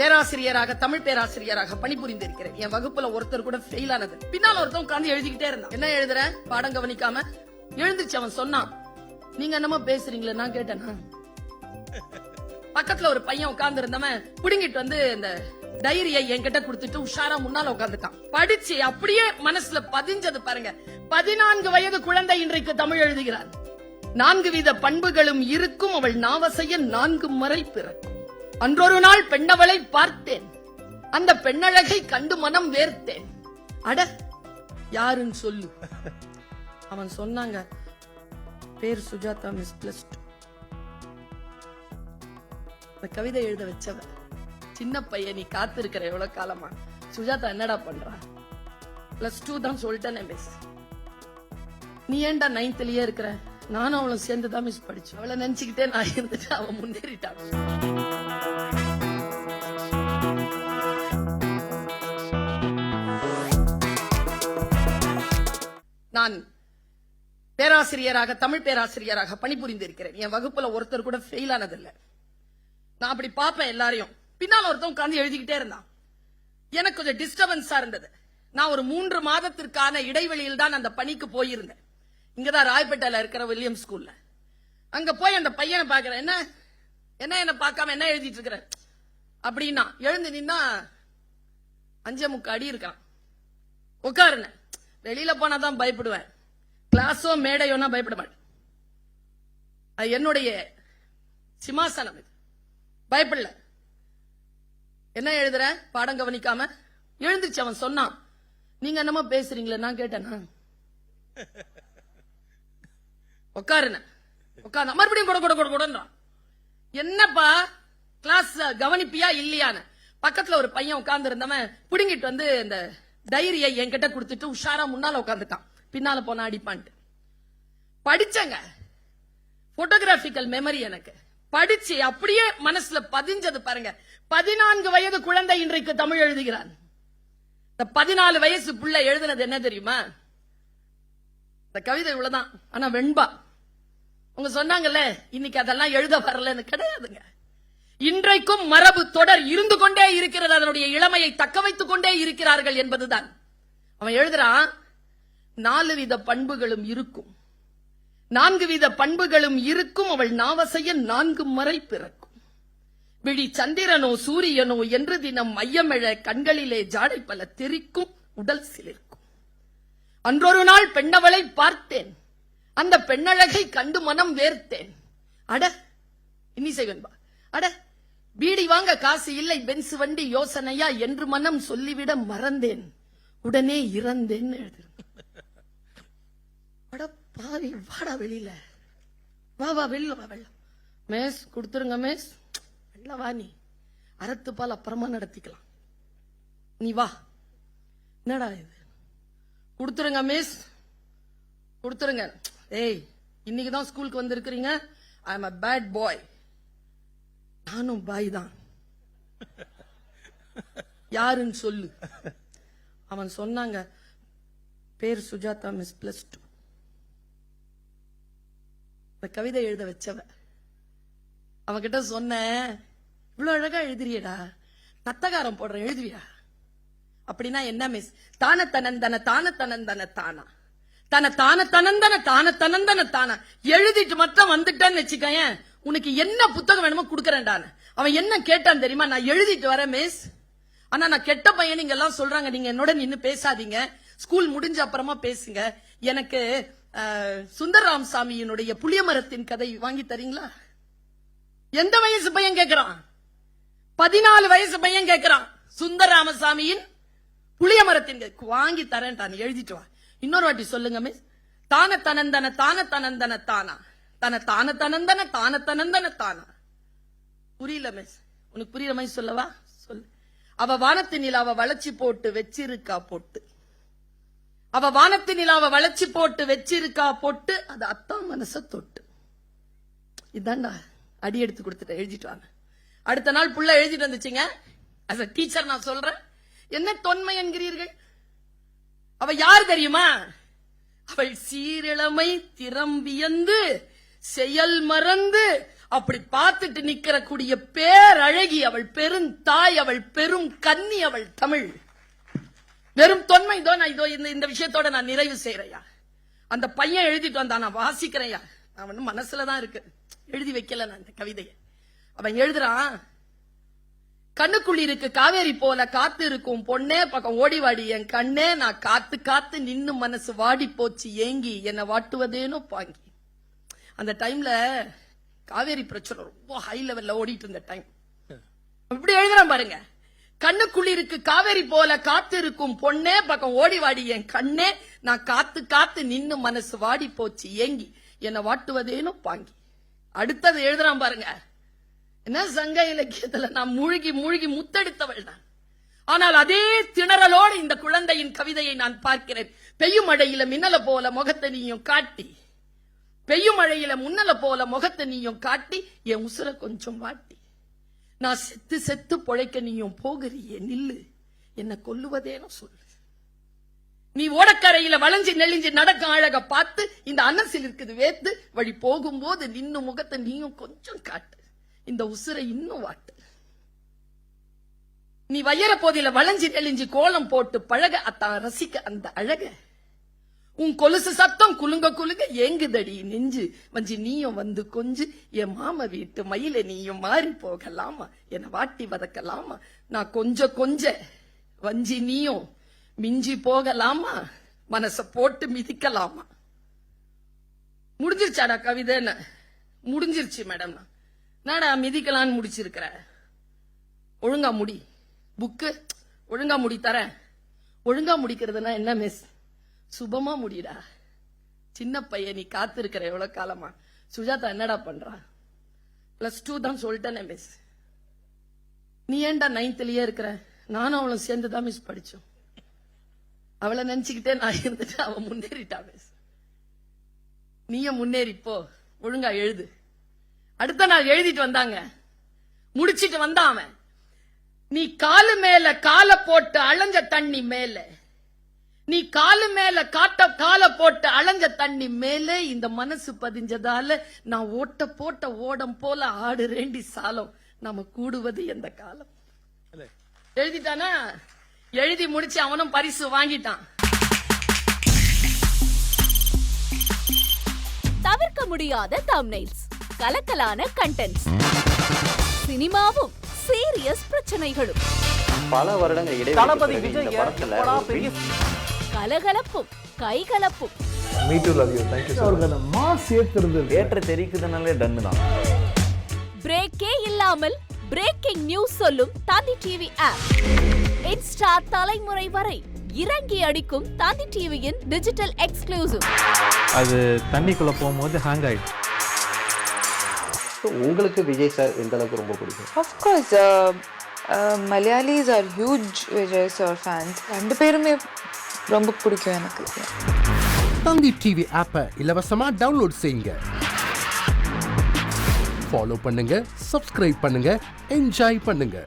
பேராசிரியராக, தமிழ் பேராசிரியராக பணிபுரிந்திருக்கிறேன். என் வகுப்புல ஒருத்தர் கூட ஃபெயில் ஆனது. பின்னால ஒருத்தன் உட்கார்ந்து எழுதிக்கிட்டே இருந்தான். என்ன எழுதுற? பாடம் கவனிக்காம எழுந்துச்சு. அவன் சொன்னான், நீங்க என்னமோ பேசுறீங்களே. நான் கேட்டேனா? பக்கத்துல ஒரு பையன் உட்கார்ந்து இருந்தவன் புடுங்கிட்டு வந்து இந்த டைரியை என்கிட்ட கொடுத்துட்டு உஷாரா முன்னால உட்கார்ந்துட்டான். படிச்சு அப்படியே மனசுல பதிஞ்சது பாருங்க. 14 வயது குழந்தை இன்றைக்கு தமிழ் எழுதுகிறார். 4 வித பண்புகளும் இருக்கும் அவள் நாவசைய 4 முறை பிறக்கும். அன்றொரு நாள் பெண்ணவளை பார்த்தேன், அந்த பெண்ணழகை கண்டு மனம் வேர்த்தேன். அட யாருன்னு சொல்லு. அவன் சொன்னாங்க, பேர் சுஜாதா மிஸ் +2. இந்த கவிதை எழுத வச்சவ சின்ன பையன். நீ காத்திருக்கிற எவ்வளவு காலமா? சுஜாதா என்னடா பண்றா? +2 தான் சொல்லிட்டேனே மிஸ். நீ ஏன்டா 9th இருக்கிற? நானும் அவளும் சேர்ந்துதான் மிஸ் படிச்சோம். அவளை நினைச்சுக்கிட்டே நான் இருந்துட்டு அவன் முன்னேறிட்டான். நான் பேராசிரியராக, தமிழ் பேராசிரியராக பணிபுரிந்திருக்கிறேன். என் வகுப்புல ஒருத்தர் கூட ஃபெயில் ஆனதில்லை. நான் அப்படி பாப்பேன் எல்லாரையும். பின்னால ஒருத்தன் உட்கார்ந்து எழுதிக்கிட்டே இருந்தான். எனக்கு கொஞ்சம் டிஸ்டர்பன்ஸா இருந்தது. நான் ஒரு 3 மாதத்திற்கான இடைவெளியில் தான் அந்த பணிக்கு போயிருந்தேன். இங்கதான் ராயப்பேட்டையில இருக்கிற வில்லியம் ஸ்கூல்ல. அங்க போய் அந்த பையனை பாக்குறேன். என்ன பார்க்காம என்ன எழுதிட்டு இருக்கிற அப்படின்னா, எழுந்து நின்னா 5.75 அடி இருக்கான். உட்காருன. வெளியில போனாதான் பயப்படுவேன். கிளாஸோ மேடையோனா பயப்பட மாட்டேன். அது என்னுடைய சிம்மாசனம். இது பயப்படல. என்ன எழுதுற? பாடம் கவனிக்காம எழுந்துச்சு. அவன் சொன்னான், நீங்க என்னமோ பேசுறீங்களே. நான் கேட்டேனா? உட்காருன. உட்கார்ந்து மறுபடியும் கொட என்னப்பா கிளாஸ் கவனிப்பியா இல்லையான்னு பக்கத்துல ஒரு பையன் உட்கார்ந்து இருந்தவன் புடுங்கிட்டு வந்து இந்த டைரியை என்கிட்ட கொடுத்துட்டு உஷாரா முன்னால உட்கார்ந்துட்டான். பின்னால போனா அடிப்பான்ட்டு. படிச்சங்க. போட்டோகிராபிக்கல் மெமரி எனக்கு. படிச்சு அப்படியே மனசுல பதிஞ்சது பாருங்க. 14 வயது குழந்தை இன்றைக்கு தமிழ் எழுதுகிறான். இந்த 14 வயசு புள்ள எழுதுனது என்ன தெரியுமா? இந்த கவிதை இவ்வளவுதான். ஆனா வெண்பா அவங்க சொன்னாங்கல்ல, இன்னைக்கு அதெல்லாம் எழுத வரலன்னு. கிடையாதுங்க. இன்றைக்கும் மரபு தொடர் இருந்து கொண்டே இருக்கிறது. அதனுடைய இளமையை தக்க வைத்துக் கொண்டே இருக்கிறார்கள் என்பதுதான். அவன் எழுதுறான், 4 வித பண்புகளும் இருக்கும், 4 வித பண்புகளும் இருக்கும் அவள் நாவசைய 4 முறை பிறக்கும். விழி சந்திரனோ சூரியனோ என்று தினம் மையமெழ கண்களிலே ஜாடை பல தெரிக்கும், உடல் சிலிர்க்கும். அன்றொரு நாள் பெண்ணவளை பார்த்தேன், அந்த பெண்ணழகை கண்டு மனம் வேர்த்தேன். அட இன்னிசை வெண்பா. அட பீடி வாங்க காசு இல்லை, பென்ஸ் வண்டி யோசனையா என்று மனம் சொல்லிவிட மறந்தேன், உடனே இறந்தேன் எழுது. அட பாவி, வாடா வெளியில. வா வெளியில வா. வெள்ளம் மேஸ் கொடுத்துருங்க மேஸ். வெள்ள வா. நீ அறத்து பால் அப்புறமா நடத்திக்கலாம். நீ வா. என்னடா இது? கொடுத்துருங்க மிஸ், கொடுத்துருங்க. ஏய், இன்னைக்குதான் ஸ்கூலுக்கு வந்திருக்கிறீங்க. I am a bad boy. நானும் பாய் தான். யாருன்னு சொல்லு. அவன் சொன்னாங்க, பேர் சுஜாதா மிஸ் +2. இந்த கவிதை எழுத வச்சவ. அவன்கிட்ட சொன்ன, இவ்வளவு அழகா எழுதுறியடா, தத்தகாரம் போடுற எழுதுவியா? அப்படின்னா என்ன மிஸ்? தான தனந்தன தான தனந்தன தானா, தன தான தனந்தன தான தனந்தன தானா எழுதிட்டு மட்டும் வந்துட்டேன்னு வச்சுக்கேன், உனக்கு என்ன புத்தகம் வேணுமோ குடுக்கறேன்டான்னு. அவன் என்ன கேட்டான் தெரியுமா? நான் எழுதிட்டு வரேன் மிஸ், ஆனா நான் கெட்ட பையன் நீங்க எல்லாம் சொல்றாங்க, நீங்க என்னோட நின்னு பேசாதீங்க, ஸ்கூல் முடிஞ்ச அப்புறமா பேசுங்க, எனக்கு சுந்தரராம் சாமியினுடைய புளியமரத்தின் கதை வாங்கி தரீங்களா? எந்த வயசு பையன் கேட்கிறான்? 14 வயசு பையன் கேட்கிறான். சுந்தரராமசாமியின் புளியமரத்தின் வாங்கி தரேன், எழுதிட்டு வா. இன்னொரு வாட்டி சொல்லுங்க மிஸ். தான தனந்தன தான தனந்தன தானா, தன தான தனந்தன தான தனந்தன தானா. புரியல மிஸ். உனக்கு புரியுற மாதிரி சொல்லவா? சொல்லு. அவ வானத்து நிலாவ வளைச்சி போட்டு வச்சிருக்கா பொட்டு, அவ வானத்து நிலாவ வளைச்சி போட்டு வச்சிருக்கா பொட்டு, அது அத்தா மனச தொட்டு. இதாண்டா அடி எடுத்து கொடுத்துட்ட, எழுதிட்டு வாங்க. அடுத்த நாள் புள்ள எழுதிட்டு வந்துச்சுங்க. as a டீச்சர் நான் சொல்றேன், என்ன தொன்மை என்கிறீர்கள்? அவ யார் தெரியுமா? அவள் சீரிழமை திறம் வியந்து செயல் மறந்து அப்படி பார்த்துட்டு நிக்கிற கூடிய பேரழகி அவள், பெருந்தாய் அவள், பெரும் கன்னி அவள் தமிழ். வெறும் தொன்மை நான் இதோ இந்த விஷயத்தோட நான் நிறைவு செய்யறையா. அந்த பையன் எழுதிட்டு வந்தான், நான் வாசிக்கிறேன்யா. அவன் மனசுலதான் இருக்கு, எழுதி வைக்கல நான் இந்த கவிதையை. அவன் எழுதுறான், கண்ணுக்குள்ளி இருக்கு காவேரி போல காத்து இருக்கும் பொண்ணே பக்கம் ஓடிவாடி என் கண்ணே, நான் காத்து காத்து நின்னு மனசு வாடி போச்சு ஏங்கி என்னை வாட்டுவதேனோ பாங்கி. அந்த டைம்ல காவேரி பிரச்சனை ரொம்ப ஹை லெவல்ல ஓடிட்டு இருந்த டைம். இப்படி எழுதுறான் பாருங்க, கண்ணுக்குள்ளி இருக்கு காவேரி போல காத்து இருக்கும் பொண்ணே பக்கம் ஓடிவாடி என் கண்ணே, நான் காத்து காத்து நின்னு மனசு வாடி போச்சு ஏங்கி என்னை வாட்டுவதேனோ பாங்கி. அடுத்தது எழுதுறான் பாருங்க, என்ன சங்க இலக்கியத்துல நான் மூழ்கி மூழ்கி முத்தெடுத்தவள் தான். ஆனால் அதே திணறலோடு இந்த குழந்தையின் கவிதையை நான் பார்க்கிறேன். பெய்யும் மழையில மின்னல போல முகத்தை நீயும் காட்டி, பெய்யும் மழையில முன்னல போல முகத்தை நீயும் காட்டி என் உசுர கொஞ்சம் வாட்டி, நான் செத்து செத்து பொழைக்க நீயும் போகிறியே நில்லு, என்ன கொல்லுவதேனோ சொல்லு. நீ ஓடக்கரையில வளைஞ்சு நெளிஞ்சு நடக்க அழக பார்த்து இந்த அன்னசில் இருக்குது வேத்து, வழி போகும்போது நின்னு முகத்தை நீயும் கொஞ்சம் காட்டு, இந்த உசுரை இன்னும் வாட்டு. நீ வையற போதில வளைஞ்சி நெளிஞ்சு கோலம் போட்டு பழக அத்தான் ரசிக்க அந்த அழக, உன் கொலுசு சத்தம் குலுங்க குலுங்க ஏங்குதடி நெஞ்சு, வஞ்சி நீயும் வந்து கொஞ்சு என் மாம வீட்டு மயில நீயும் மாறி போகலாமா, என்னை வாட்டி வதக்கலாமா, நான் கொஞ்ச கொஞ்ச வஞ்சி நீயும் மிஞ்சி போகலாமா, மனச போட்டு மிதிக்கலாமா. முடிஞ்சிருச்சாடா கவிதைன்னு? முடிஞ்சிருச்சு மேடம். நாடா மிதிக்கலான்னு முடிச்சிருக்கிற, ஒழுங்கா முடி, புக்கு ஒழுங்கா முடி தரேன். ஒழுங்கா முடிக்கிறதுனா என்ன மிஸ்? சுபமா முடிடா. சின்ன பையன், நீ காத்து இருக்கிற எவ்வளவு காலமா? சுஜாதா என்னடா பண்றா? +2 தான் சொல்லிட்டேனே மிஸ். நீ ஏன்டா 9th இருக்கிற? நானும் அவளும் சேர்ந்துதான் மிஸ் படிச்சோம். அவளை நினைச்சுக்கிட்டே நான் இருந்துட்டு அவன் முன்னேறிட்டா மிஸ். நீயும் முன்னேறிப்போ, ஒழுங்கா எழுது. அடுத்த நாள் எழுதிட்டு வந்தாங்க, முடிச்சிட்டு வந்தான் அவன். நீ காலு மேல கால போட்டு அலைஞ்ச தண்ணி மேல, நீ காலு மேல கால போட்டு அலைஞ்ச தண்ணி மேல இந்த மனசு பதிஞ்சதால நான் ஓட்ட போட்ட ஓடம் போல ஆடு ரேண்டி சாலம், நாம கூடுவது எந்த காலம். எழுதிட்டானா? எழுதி முடிச்சு அவனும் பரிசு வாங்கிட்டான். தவிர்க்க முடியாத தம்ப்நெயில்ஸ், கலக்கலான கண்டென்ட்ஸ், சினிமாவும் சீரியஸ் பிரச்சனைகளும், பல வருடங்கள் இடைவெளி கலகலப்பும் கைகலப்பும். Me too, love you. Thank you so much. Mass ஏத்துறது ஏற்ற தெரிக்குதுனாலே டன்னு தான். பிரேக்கே இல்லாமல் பிரேக்கிங் நியூஸ் சொல்லும் தந்தி டிவி ஆப். இன்ஸ்டா தலைமுறை வரை இறங்கி அடிக்கும் தந்தி டிவியின் டிஜிட்டல் எக்ஸ்க்ளூசிவ். அது தண்ணிக்குள்ள போகும்போது ஹேங் ஆயிடுச்சு. உங்களுக்கு விஜய் சார் எந்த அளவுக்கு ரொம்ப பிடிக்கும்? Of course, Malayalis are huge Vijay sir fans. ரெண்டு பேருமே ரொம்ப பிடிக்கும் எனக்கு. தந்தி டிவி ஆப்பை இலவசமா டவுன்லோட் செய்யுங்க, ஃபாலோ பண்ணுங்க, சப்ஸ்கிரைப் பண்ணுங்க, என்ஜாய் பண்ணுங்க.